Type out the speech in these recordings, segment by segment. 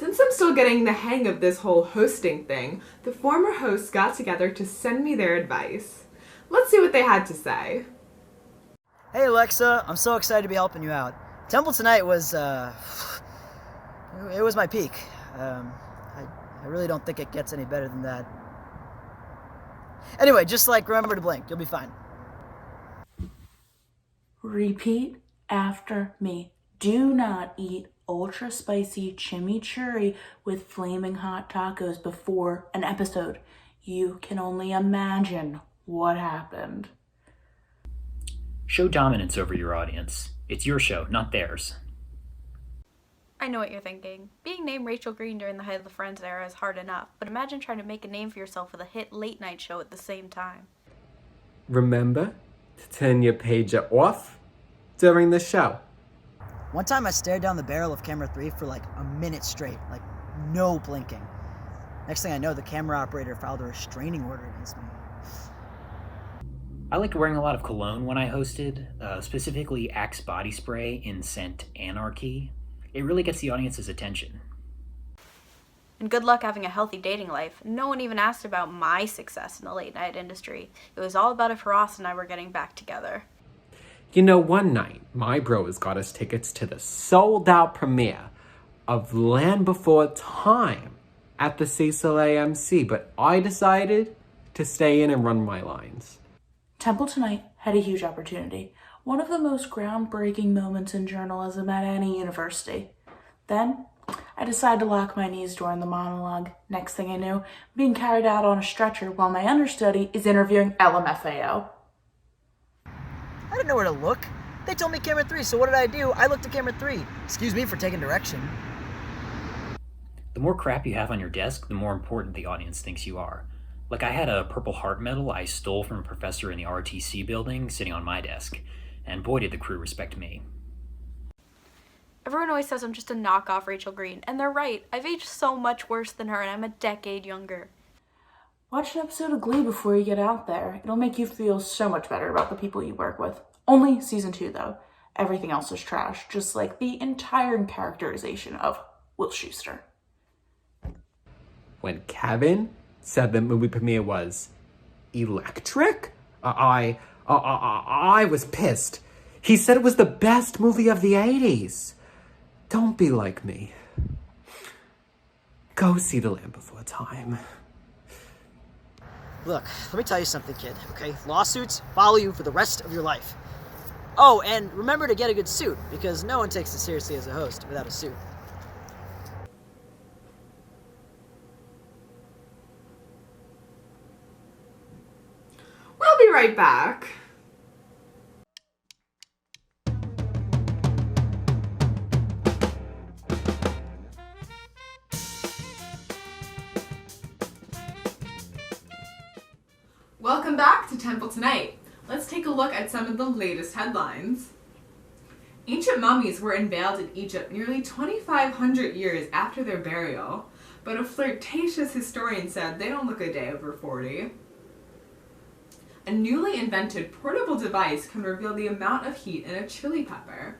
Since I'm still getting the hang of this whole hosting thing, the former hosts got together to send me their advice. Let's see what they had to say. Hey Alexa, I'm so excited to be helping you out. Temple tonight was, it was my peak. I really don't think it gets any better than that. Anyway, just remember to blink, you'll be fine. Repeat after me. Do not eat ultra spicy chimichurri with flaming hot tacos before an episode. You can only imagine what happened. Show dominance over your audience. It's your show, not theirs. I know what you're thinking. Being named Rachel Green during the height of the Friends era is hard enough, but imagine trying to make a name for yourself with a hit late-night show at the same time. Remember to turn your pager off during the show. One time I stared down the barrel of camera 3 for a minute straight, no blinking. Next thing I know, the camera operator filed a restraining order against me. I liked wearing a lot of cologne when I hosted, specifically Axe body spray in scent Anarchy. It really gets the audience's attention. And good luck having a healthy dating life. No one even asked about my success in the late night industry. It was all about if Ross and I were getting back together. You know, one night, my bros got us tickets to the sold-out premiere of Land Before Time at the Cecil AMC, but I decided to stay in and run my lines. Temple tonight had a huge opportunity. One of the most groundbreaking moments in journalism at any university. Then, I decided to lock my knees during the monologue. Next thing I knew, I'm being carried out on a stretcher while my understudy is interviewing LMFAO. I didn't know where to look. They told me camera 3, so what did I do? I looked at camera 3. Excuse me for taking direction. The more crap you have on your desk, the more important the audience thinks you are. I had a Purple Heart medal I stole from a professor in the RTC building sitting on my desk, and boy did the crew respect me. Everyone always says I'm just a knockoff Rachel Green, and they're right. I've aged so much worse than her, and I'm a decade younger. Watch an episode of Glee before you get out there. It'll make you feel so much better about the people you work with. Only season 2, though. Everything else is trash, just like the entire characterization of Will Schuester. When Kevin said the movie premiere was electric, I was pissed. He said it was the best movie of the 80s. Don't be like me. Go see The Land Before Time. Look, let me tell you something, kid, okay? Lawsuits follow you for the rest of your life. Oh, and remember to get a good suit, because no one takes it seriously as a host without a suit. We'll be right back. Welcome back to Temple Tonight. Let's take a look at some of the latest headlines. Ancient mummies were unveiled in Egypt nearly 2,500 years after their burial, but a flirtatious historian said they don't look a day over 40. A newly invented portable device can reveal the amount of heat in a chili pepper.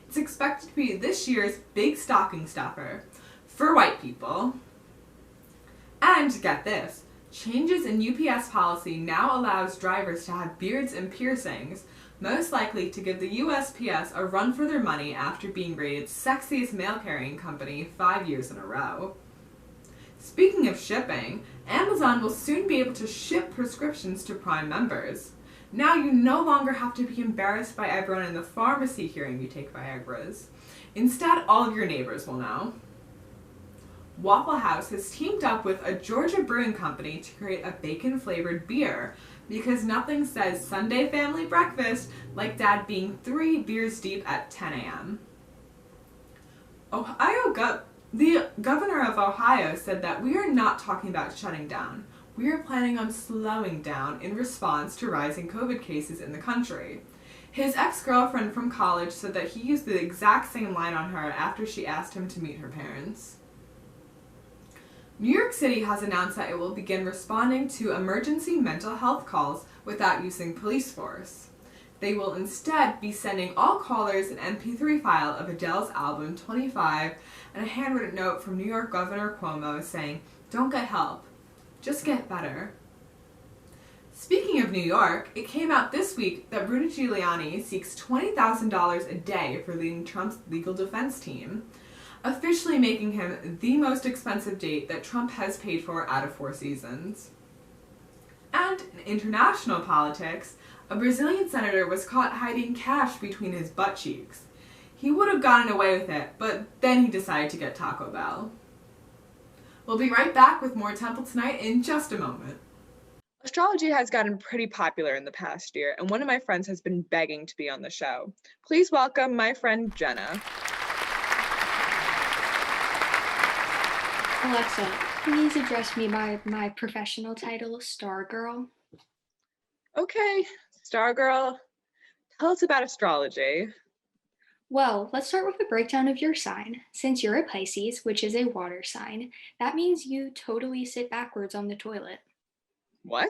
It's expected to be this year's big stocking stuffer for white people. And get this, changes in UPS policy now allows drivers to have beards and piercings, most likely to give the USPS a run for their money after being rated sexiest mail carrying company 5 years in a row. Speaking of shipping, Amazon will soon be able to ship prescriptions to Prime members. Now you no longer have to be embarrassed by everyone in the pharmacy hearing you take Viagra's. Instead, all of your neighbors will know. Waffle House has teamed up with a Georgia brewing company to create a bacon-flavored beer because nothing says Sunday family breakfast like Dad being 3 beers deep at 10 a.m. The governor of Ohio said that we are not talking about shutting down. We are planning on slowing down in response to rising COVID cases in the country. His ex-girlfriend from college said that he used the exact same line on her after she asked him to meet her parents. New York City has announced that it will begin responding to emergency mental health calls without using police force. They will instead be sending all callers an MP3 file of Adele's album 25 and a handwritten note from New York Governor Cuomo saying, "Don't get help, just get better." Speaking of New York, it came out this week that Rudy Giuliani seeks $20,000 a day for leading Trump's legal defense team, officially making him the most expensive date that Trump has paid for out of 4 seasons. And in international politics, a Brazilian senator was caught hiding cash between his butt cheeks. He would have gotten away with it, but then he decided to get Taco Bell. We'll be right back with more Temple Tonight in just a moment. Astrology has gotten pretty popular in the past year, and one of my friends has been begging to be on the show. Please welcome my friend Jenna. Alexa, please address me by my professional title, Star Girl. Okay, Star Girl, tell us about astrology. Well, let's start with a breakdown of your sign. Since you're a Pisces, which is a water sign, that means you totally sit backwards on the toilet. What?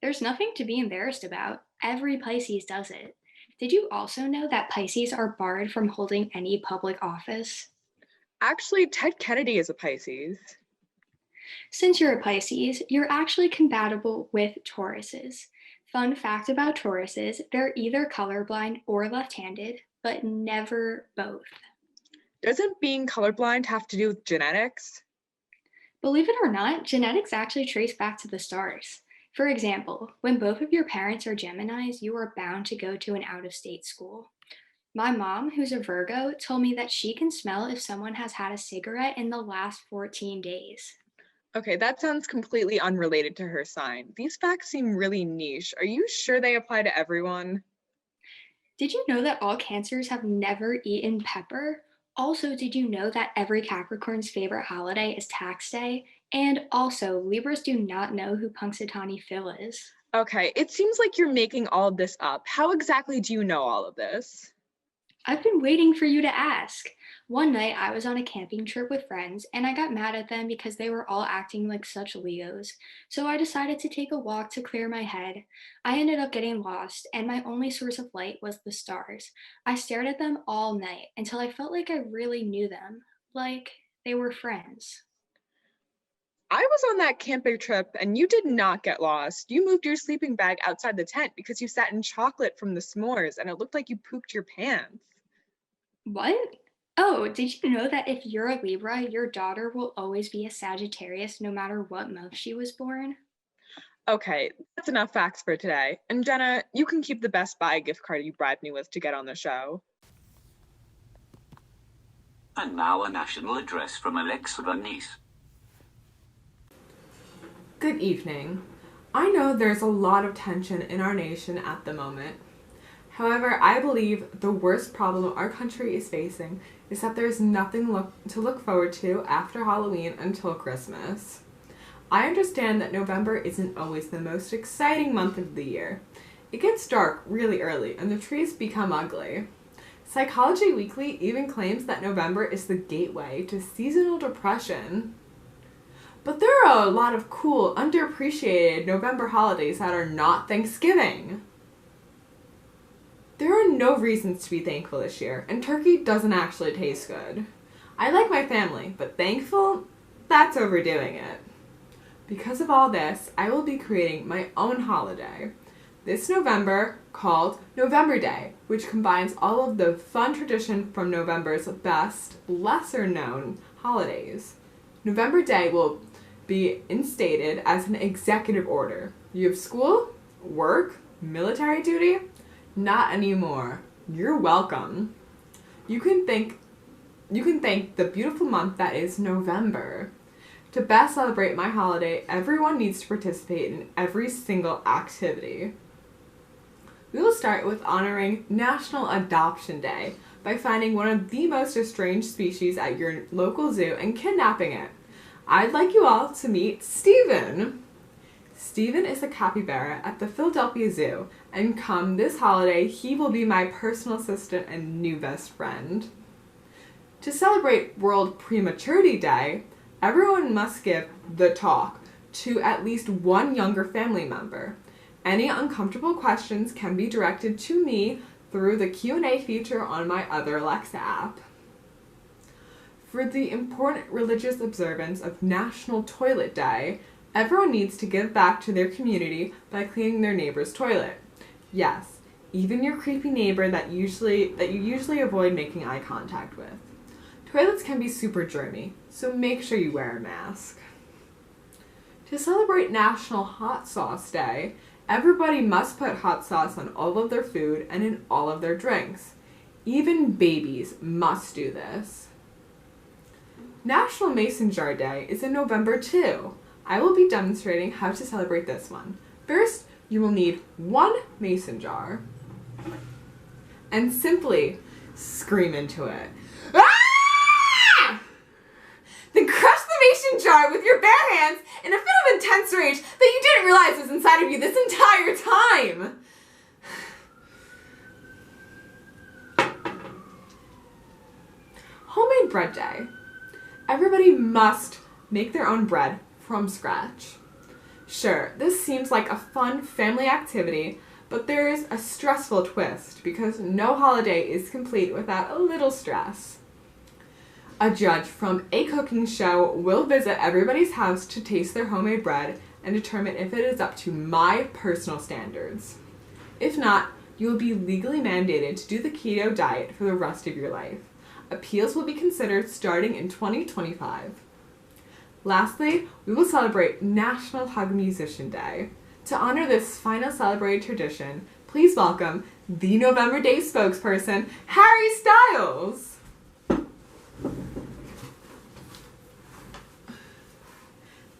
There's nothing to be embarrassed about. Every Pisces does it. Did you also know that Pisces are barred from holding any public office? Actually, Ted Kennedy is a Pisces. Since you're a Pisces, you're actually compatible with Tauruses. Fun fact about Tauruses, they're either colorblind or left-handed, but never both. Doesn't being colorblind have to do with genetics? Believe it or not, genetics actually trace back to the stars. For example, when both of your parents are Geminis, you are bound to go to an out-of-state school. My mom, who's a Virgo, told me that she can smell if someone has had a cigarette in the last 14 days. Okay, that sounds completely unrelated to her sign. These facts seem really niche. Are you sure they apply to everyone? Did you know that all Cancers have never eaten pepper? Also, did you know that every Capricorn's favorite holiday is tax day? And also, Libras do not know who Punxsutawney Phil is. Okay, it seems like you're making all of this up. How exactly do you know all of this? I've been waiting for you to ask. One night I was on a camping trip with friends and I got mad at them because they were all acting like such Leos. So I decided to take a walk to clear my head. I ended up getting lost and my only source of light was the stars. I stared at them all night until I felt like I really knew them, like they were friends. I was on that camping trip and you did not get lost. You moved your sleeping bag outside the tent because you sat in chocolate from the s'mores and it looked like you pooped your pants. What? Oh, did you know that if you're a Libra, your daughter will always be a Sagittarius no matter what month she was born? Okay, that's enough facts for today. And Jenna, you can keep the Best Buy gift card you bribed me with to get on the show. And now a national address from Alexa Nice. Good evening. I know there's a lot of tension in our nation at the moment. However, I believe the worst problem our country is facing is that there's nothing to look forward to after Halloween until Christmas. I understand that November isn't always the most exciting month of the year. It gets dark really early and the trees become ugly. Psychology Weekly even claims that November is the gateway to seasonal depression. But there are a lot of cool, underappreciated November holidays that are not Thanksgiving. There are no reasons to be thankful this year, and turkey doesn't actually taste good. I like my family, but thankful? That's overdoing it. Because of all this, I will be creating my own holiday this November called November Day, which combines all of the fun tradition from November's best, lesser-known holidays. November Day will be instated as an executive order. You have school, work, military duty? Not anymore. You're welcome. You can thank the beautiful month that is November. To best celebrate my holiday, everyone needs to participate in every single activity. We will start with honoring National Adoption Day by finding one of the most estranged species at your local zoo and kidnapping it. I'd like you all to meet Steven. Steven is a capybara at the Philadelphia Zoo, and come this holiday, he will be my personal assistant and new best friend. To celebrate World Prematurity Day, everyone must give the talk to at least one younger family member. Any uncomfortable questions can be directed to me through the Q&A feature on my other Alexa app. For the important religious observance of National Toilet Day, everyone needs to give back to their community by cleaning their neighbor's toilet. Yes, even your creepy neighbor that you usually avoid making eye contact with. Toilets can be super germy, so make sure you wear a mask. To celebrate National Hot Sauce Day, everybody must put hot sauce on all of their food and in all of their drinks. Even babies must do this. National Mason Jar Day is in November too. I will be demonstrating how to celebrate this one. First, you will need 1 mason jar and simply scream into it. Ah! Then crush the mason jar with your bare hands in a fit of intense rage that you didn't realize was inside of you this entire time. Homemade Bread Day. Everybody must make their own bread from scratch. Sure, this seems like a fun family activity, but there is a stressful twist because no holiday is complete without a little stress. A judge from a cooking show will visit everybody's house to taste their homemade bread and determine if it is up to my personal standards. If not, you will be legally mandated to do the keto diet for the rest of your life. Appeals will be considered starting in 2025. Lastly, we will celebrate National Hug Musician Day. To honor this final celebrated tradition, please welcome the November Day spokesperson, Harry Styles.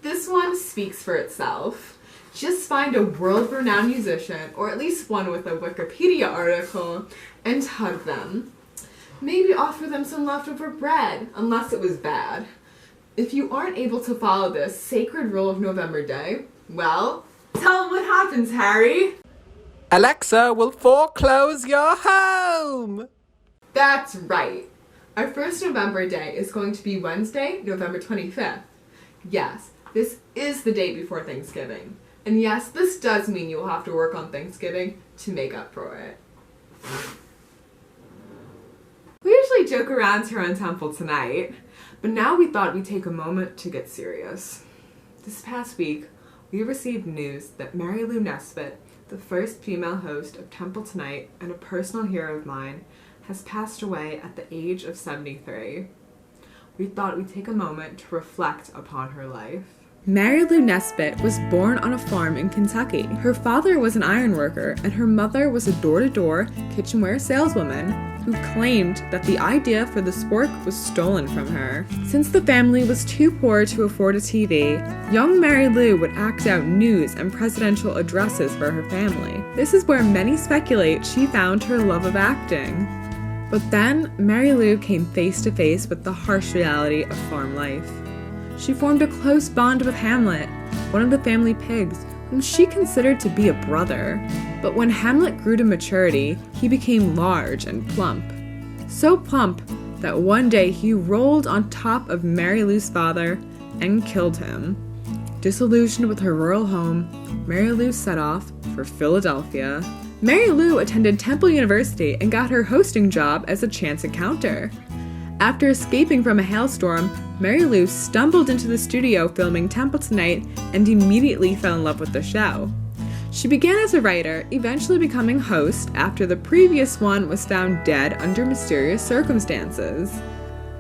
This one speaks for itself. Just find a world-renowned musician, or at least one with a Wikipedia article, and hug them. Maybe offer them some leftover bread, unless it was bad. If you aren't able to follow this sacred rule of November Day, well, tell them what happens, Harry. Alexa will foreclose your home! That's right. Our first November Day is going to be Wednesday, November 25th. Yes, this is the day before Thanksgiving. And yes, this does mean you will have to work on Thanksgiving to make up for it. We usually joke around here on Temple Tonight, but now we thought we'd take a moment to get serious. This past week, we received news that Mary Lou Nesbitt, the first female host of Temple Tonight and a personal hero of mine, has passed away at the age of 73. We thought we'd take a moment to reflect upon her life. Mary Lou Nesbitt was born on a farm in Kentucky. Her father was an ironworker, and her mother was a door-to-door kitchenware saleswoman who claimed that the idea for the sport was stolen from her. Since the family was too poor to afford a TV, young Mary Lou would act out news and presidential addresses for her family. This is where many speculate she found her love of acting. But then, Mary Lou came face to face with the harsh reality of farm life. She formed a close bond with Hamlet, one of the family pigs, whom she considered to be a brother. But when Hamlet grew to maturity, he became large and plump. So plump that one day he rolled on top of Mary Lou's father and killed him. Disillusioned with her rural home, Mary Lou set off for Philadelphia. Mary Lou attended Temple University and got her hosting job as a chance encounter. After escaping from a hailstorm, Mary Lou stumbled into the studio filming Temple Tonight and immediately fell in love with the show. She began as a writer, eventually becoming host after the previous one was found dead under mysterious circumstances.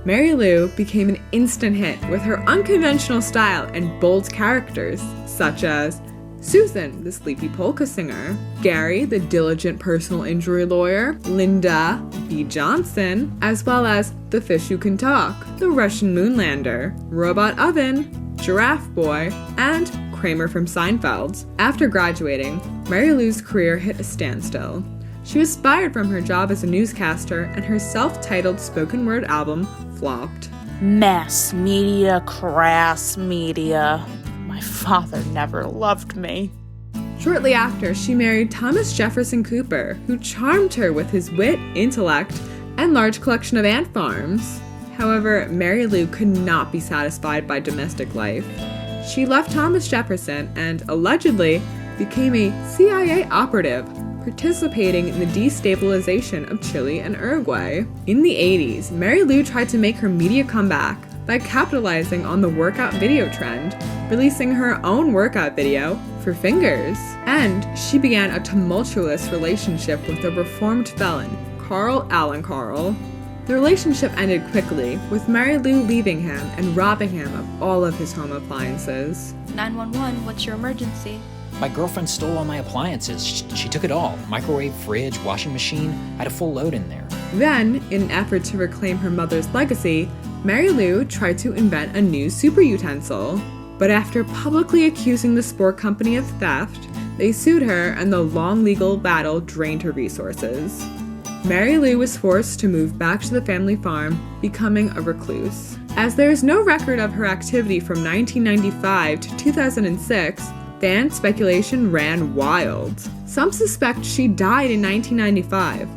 Mary Lou became an instant hit with her unconventional style and bold characters, such as Susan, the sleepy polka singer, Gary, the diligent personal injury lawyer, Linda B. Johnson, as well as the fish who can talk, the Russian moonlander, Robot Oven, Giraffe Boy, and Kramer from Seinfeld. After graduating, Mary Lou's career hit a standstill. She was fired from her job as a newscaster, and her self-titled spoken word album flopped. Mass media, crass media. My father never loved me. Shortly after, she married Thomas Jefferson Cooper, who charmed her with his wit, intellect, and large collection of ant farms. However, Mary Lou could not be satisfied by domestic life. She left Thomas Jefferson and, allegedly, became a CIA operative, participating in the destabilization of Chile and Uruguay. In the 80s, Mary Lou tried to make her media comeback by capitalizing on the workout video trend, releasing her own workout video for Fingers. And she began a tumultuous relationship with a reformed felon, Carl Allen-Carl. The relationship ended quickly, with Mary Lou leaving him and robbing him of all of his home appliances. 911, what's your emergency? My girlfriend stole all my appliances. She took it all. Microwave, fridge, washing machine. I had a full load in there. Then, in an effort to reclaim her mother's legacy, Mary Lou tried to invent a new super utensil. But after publicly accusing the sport company of theft, they sued her and the long legal battle drained her resources. Mary Lou was forced to move back to the family farm, becoming a recluse. As there is no record of her activity from 1995 to 2006, fan speculation ran wild. Some suspect she died in 1995.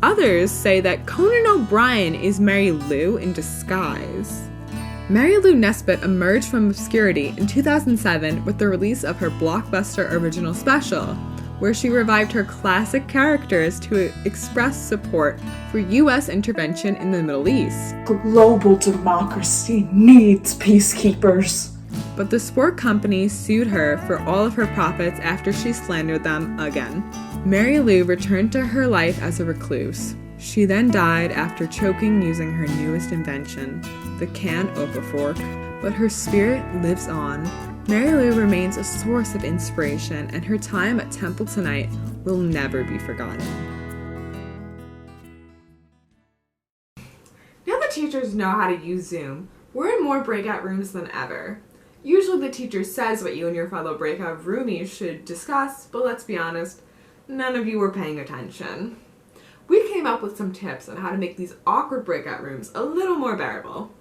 Others say that Conan O'Brien is Mary Lou in disguise. Mary Lou Nesbitt emerged from obscurity in 2007 with the release of her blockbuster original special, where she revived her classic characters to express support for U.S. intervention in the Middle East. Global democracy needs peacekeepers. But the sport company sued her for all of her profits after she slandered them again. Mary Lou returned to her life as a recluse. She then died after choking using her newest invention, the can opa fork. But her spirit lives on. Mary Lou remains a source of inspiration, and her time at Temple Tonight will never be forgotten. Now that teachers know how to use Zoom, we're in more breakout rooms than ever. Usually the teacher says what you and your fellow breakout roomies should discuss, but let's be honest, none of you were paying attention. We came up with some tips on how to make these awkward breakout rooms a little more bearable.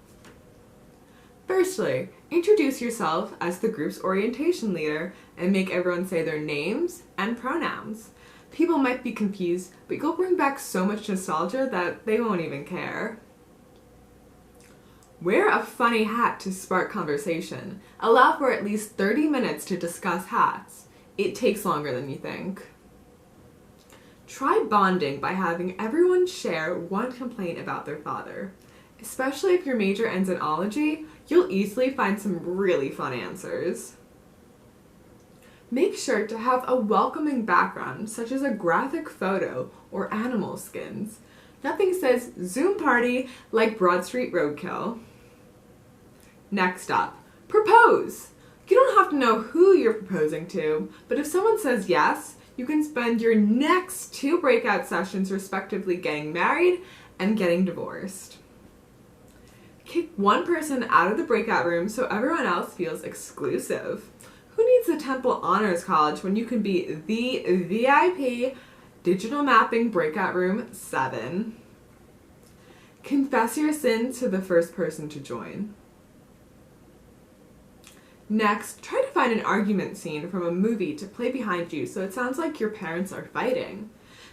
Firstly, introduce yourself as the group's orientation leader and make everyone say their names and pronouns. People might be confused, but you'll bring back so much nostalgia that they won't even care. Wear a funny hat to spark conversation. Allow for at least 30 minutes to discuss hats. It takes longer than you think. Try bonding by having everyone share one complaint about their father. Especially if your major ends in ology, you'll easily find some really fun answers. Make sure to have a welcoming background, such as a graphic photo or animal skins. Nothing says Zoom party like Broad Street Roadkill. Next up, propose. You don't have to know who you're proposing to, but if someone says yes, you can spend your next 2 breakout sessions respectively getting married and getting divorced. Kick one person out of the breakout room so everyone else feels exclusive. Who needs the Temple Honors College when you can be the VIP Digital Mapping Breakout Room 7? Confess your sins to the first person to join. Next, try to find an argument scene from a movie to play behind you so it sounds like your parents are fighting.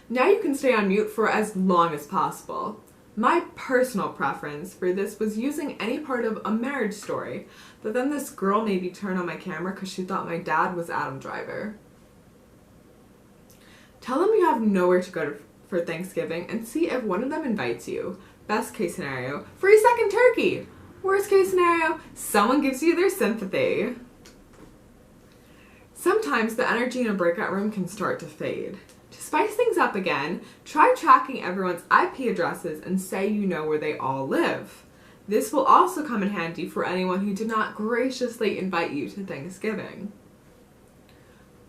Now you can stay on mute for as long as possible. My personal preference for this was using any part of A Marriage Story, but then this girl made me turn on my camera because she thought my dad was Adam Driver. Tell them you have nowhere to go for Thanksgiving and see if one of them invites you. Best case scenario, free second turkey. Worst case scenario, someone gives you their sympathy. Sometimes the energy in a breakout room can start to fade. To spice things up again, try tracking everyone's IP addresses and say you know where they all live. This will also come in handy for anyone who did not graciously invite you to Thanksgiving.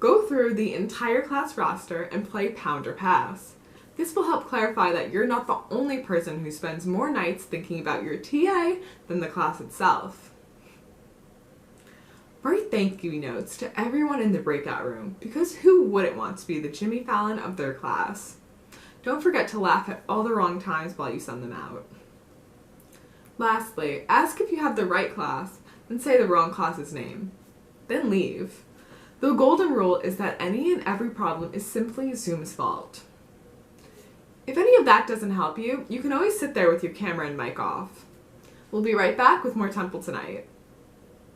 Go through the entire class roster and play Pound or Pass. This will help clarify that you're not the only person who spends more nights thinking about your TA than the class itself. Write thank you notes to everyone in the breakout room, because who wouldn't want to be the Jimmy Fallon of their class? Don't forget to laugh at all the wrong times while you send them out. Lastly, ask if you have the right class, then say the wrong class's name. Then leave. The golden rule is that any and every problem is simply Zoom's fault. If any of that doesn't help you, you can always sit there with your camera and mic off. We'll be right back with more Temple Tonight.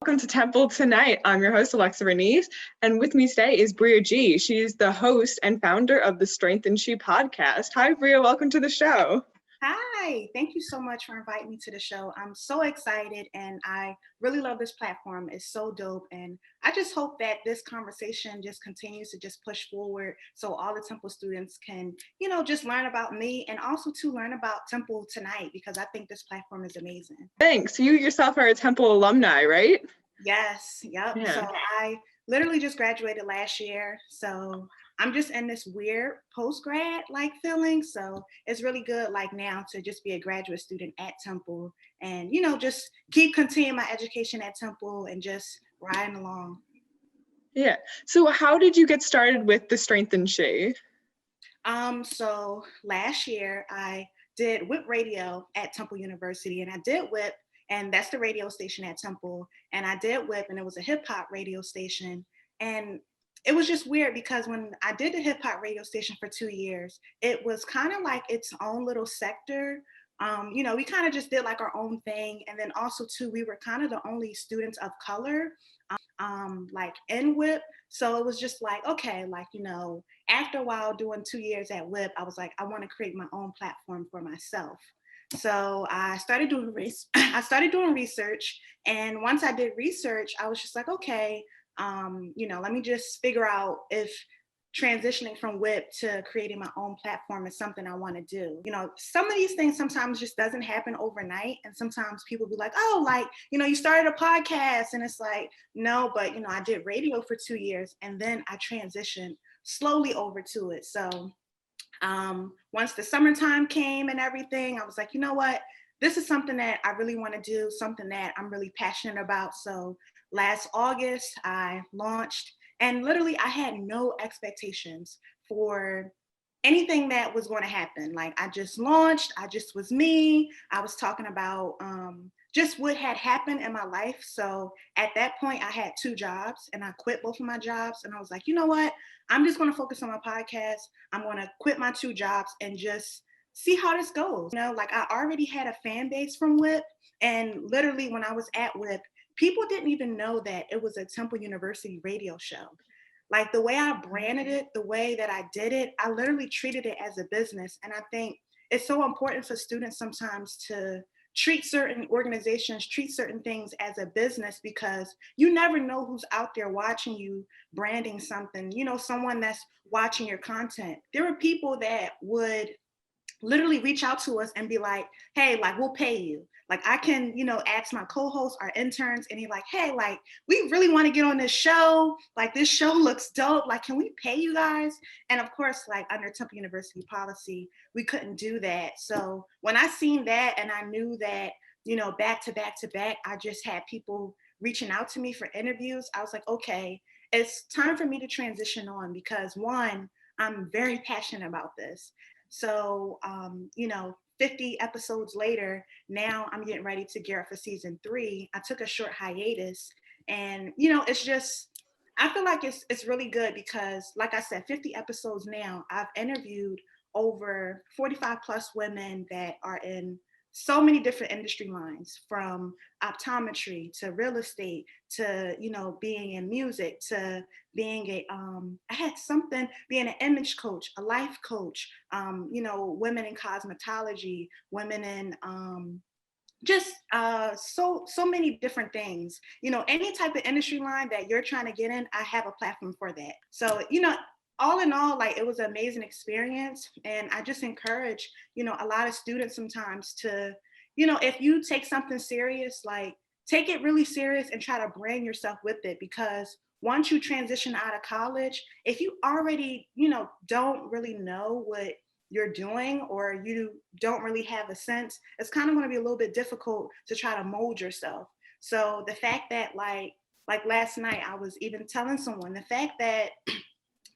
Welcome to Temple Tonight. I'm your host, Alexa Bernice, and with me today is Bria G. She's the host and founder of the Strength and She podcast. Hi, Bria. Welcome to the show. Hi, thank you so much for inviting me to the show. I'm so excited and I really love this platform. It's so dope. And I just hope that this conversation just continues to just push forward so all the Temple students can, just learn about me and also to learn about Temple Tonight, because I think this platform is amazing. Thanks. You yourself are a Temple alumni, right? Yes, yep. Yeah. So I literally just graduated last year. So I'm just in this weird post-grad like feeling. So it's really good like now to just be a graduate student at Temple and, just keep continuing my education at Temple and just riding along. Yeah. So how did you get started with the Strength and She? So last year I did WHIP radio at Temple University, and I did WHIP, and that's the radio station at Temple. And I did WHIP, and it was a hip hop radio station. And it was just weird because when I did the hip hop radio station for 2 years, it was kind of like its own little sector. We kind of just did like our own thing. And then also too, we were kind of the only students of color like in WHIP. So it was just like, okay, like, after a while doing 2 years at WHIP, I was like, I want to create my own platform for myself. So I started doing research. And once I did research, I was just like, okay, let me just figure out if transitioning from WHIP to creating my own platform is something I want to do. Some of these things sometimes just doesn't happen overnight. And sometimes people be like, oh, like, you started a podcast. And it's like, no, but, I did radio for 2 years and then I transitioned slowly over to it. So once the summertime came and everything, I was like, you know what? This is something that I really want to do, something that I'm really passionate about. So last August, I launched, and literally I had no expectations for anything that was going to happen. Like I just launched, I just was me. I was talking about just what had happened in my life. So at that point I had 2 jobs and I quit both of my jobs. And I was like, you know what? I'm just going to focus on my podcast. I'm going to quit my 2 jobs and just see how this goes. Like I already had a fan base from WHIP. And literally when I was at WHIP, people didn't even know that it was a Temple University radio show. Like the way I branded it, the way that I did it, I literally treated it as a business. And I think it's so important for students sometimes to treat certain organizations, treat certain things as a business, because you never know who's out there watching you branding something, someone that's watching your content. There were people that would literally reach out to us and be like, hey, like, we'll pay you. Like I can, ask my co-hosts, our interns, and he's like, hey, like, we really want to get on this show. Like this show looks dope. Like, can we pay you guys? And of course, like under Temple University policy, we couldn't do that. So when I seen that and I knew that, back to back to back, I just had people reaching out to me for interviews. I was like, okay, it's time for me to transition on because one, I'm very passionate about this. So, 50 episodes later, now I'm getting ready to gear up for season 3. I took a short hiatus and, it's just, I feel like it's really good because like I said, 50 episodes now, I've interviewed over 45 plus women that are in so many different industry lines, from optometry to real estate to, being in music to being being an image coach, a life coach, women in cosmetology, women in just so many different things. Any type of industry line that you're trying to get in, I have a platform for that. So, all in all, like it was an amazing experience. And I just encourage, a lot of students sometimes to, if you take something serious, like take it really serious and try to brand yourself with it. Because once you transition out of college, if you already, don't really know what you're doing or you don't really have a sense, it's kind of going to be a little bit difficult to try to mold yourself. So the fact that like last night, I was even telling someone the fact that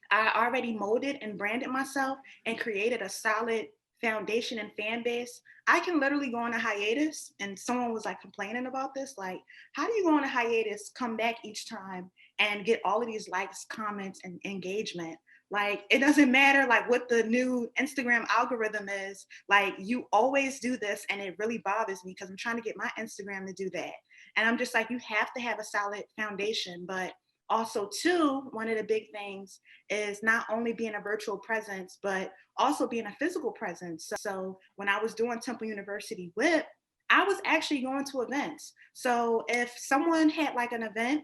I already molded and branded myself and created a solid foundation and fan base. I can literally go on a hiatus, and someone was like complaining about this. Like, how do you go on a hiatus, come back each time and get all of these likes, comments, and engagement? Like, it doesn't matter like what the new Instagram algorithm is. Like, you always do this, and it really bothers me because I'm trying to get my Instagram to do that. And I'm just like, you have to have a solid foundation. But also, too, one of the big things is not only being a virtual presence, but also being a physical presence. So when I was doing Temple University WHIP, I was actually going to events. So if someone had like an event,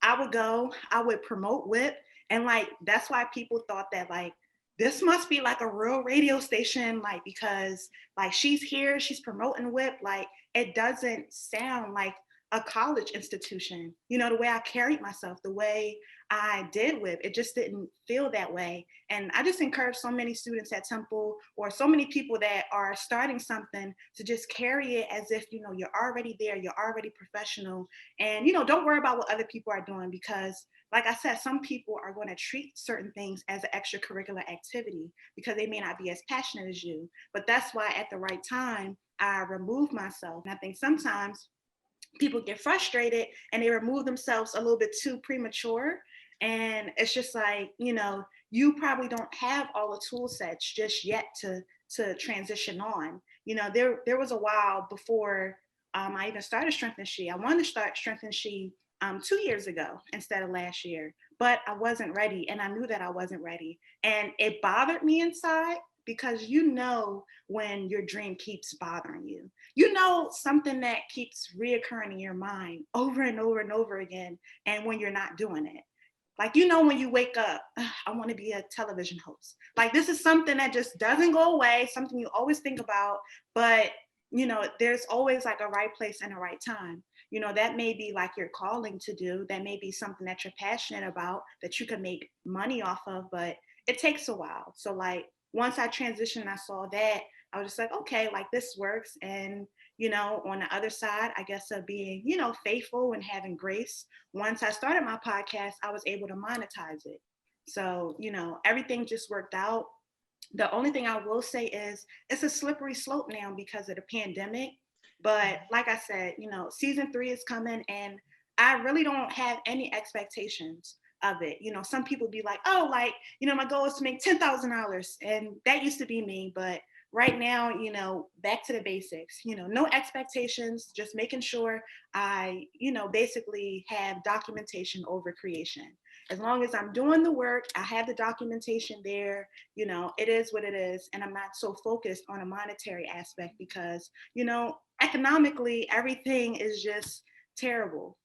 I would go, I would promote WHIP. And like, that's why people thought that like, this must be like a real radio station, like, because like she's here, she's promoting WHIP. Like, it doesn't sound like a college institution. You know, the way I carried myself, the way I did WHIP, it just didn't feel that way. And I just encourage so many students at Temple, or so many people that are starting something, to just carry it as if, you know, you're already there, you're already professional. And, you know, don't worry about what other people are doing, because like I said, some people are going to treat certain things as an extracurricular activity because they may not be as passionate as you. But that's why at the right time, I remove myself. And I think sometimes people get frustrated and they remove themselves a little bit too premature. And it's just like, you know, you probably don't have all the tool sets just yet to transition on. You know, there was a while before I even started Strength and She. I wanted to start Strength and She 2 years ago instead of last year, but I wasn't ready, and I knew that I wasn't ready, and it bothered me inside, because you know when your dream keeps bothering you, you know, something that keeps reoccurring in your mind over and over and over again, and when you're not doing it. Like, you know, when you wake up, I want to be a television host. Like, this is something that just doesn't go away, something you always think about, but you know, there's always like a right place and a right time. You know, that may be like your calling to do, that may be something that you're passionate about, that you can make money off of, but it takes a while. So like, once I transitioned, I saw that, I was just like, okay, like this works. And, you know, on the other side, I guess, of being, you know, faithful and having grace, once I started my podcast, I was able to monetize it. So, you know, everything just worked out. The only thing I will say is it's a slippery slope now because of the pandemic. But like I said, you know, season 3 is coming, and I really don't have any expectations of it. You know, some people be like, oh, like, you know, my goal is to make $10,000. And that used to be me. But right now, you know, back to the basics, you know, no expectations, just making sure I, you know, basically have documentation over creation. As long as I'm doing the work, I have the documentation there, you know, it is what it is. And I'm not so focused on a monetary aspect because, you know, economically, everything is just terrible.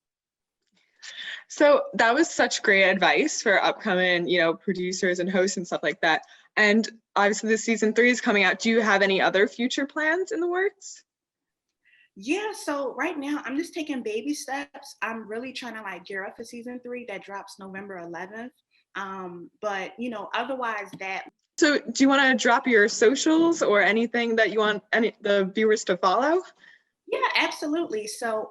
So that was such great advice for upcoming, you know, producers and hosts and stuff like that. And obviously this season 3 is coming out. Do you have any other future plans in the works? Yeah, so right now I'm just taking baby steps. I'm really trying to like gear up for season 3 that drops November 11th. But you know, otherwise that. So do you want to drop your socials or anything that you want the viewers to follow? Yeah, absolutely. So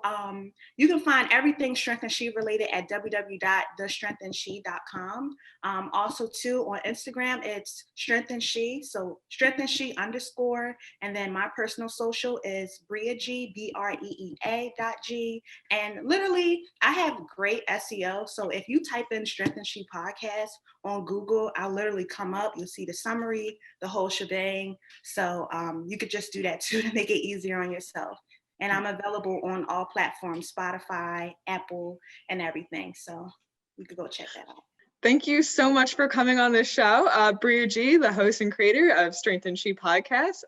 you can find everything Strength and She related at www.thestrengthandshe.com. Also, too, on Instagram, it's Strength and She. So Strength and She _. And then my personal social is Brea G, BREEA.G. And literally, I have great SEO. So if you type in Strength and She podcast on Google, I'll literally come up. You'll see the summary, the whole shebang. So you could just do that, too, to make it easier on yourself. And I'm available on all platforms, Spotify, Apple, and everything. So you could go check that out. Thank you so much for coming on this show. Brea G, the host and creator of Strength and She podcast.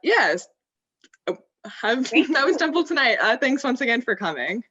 Yes, that was Temple Tonight. Thanks once again for coming.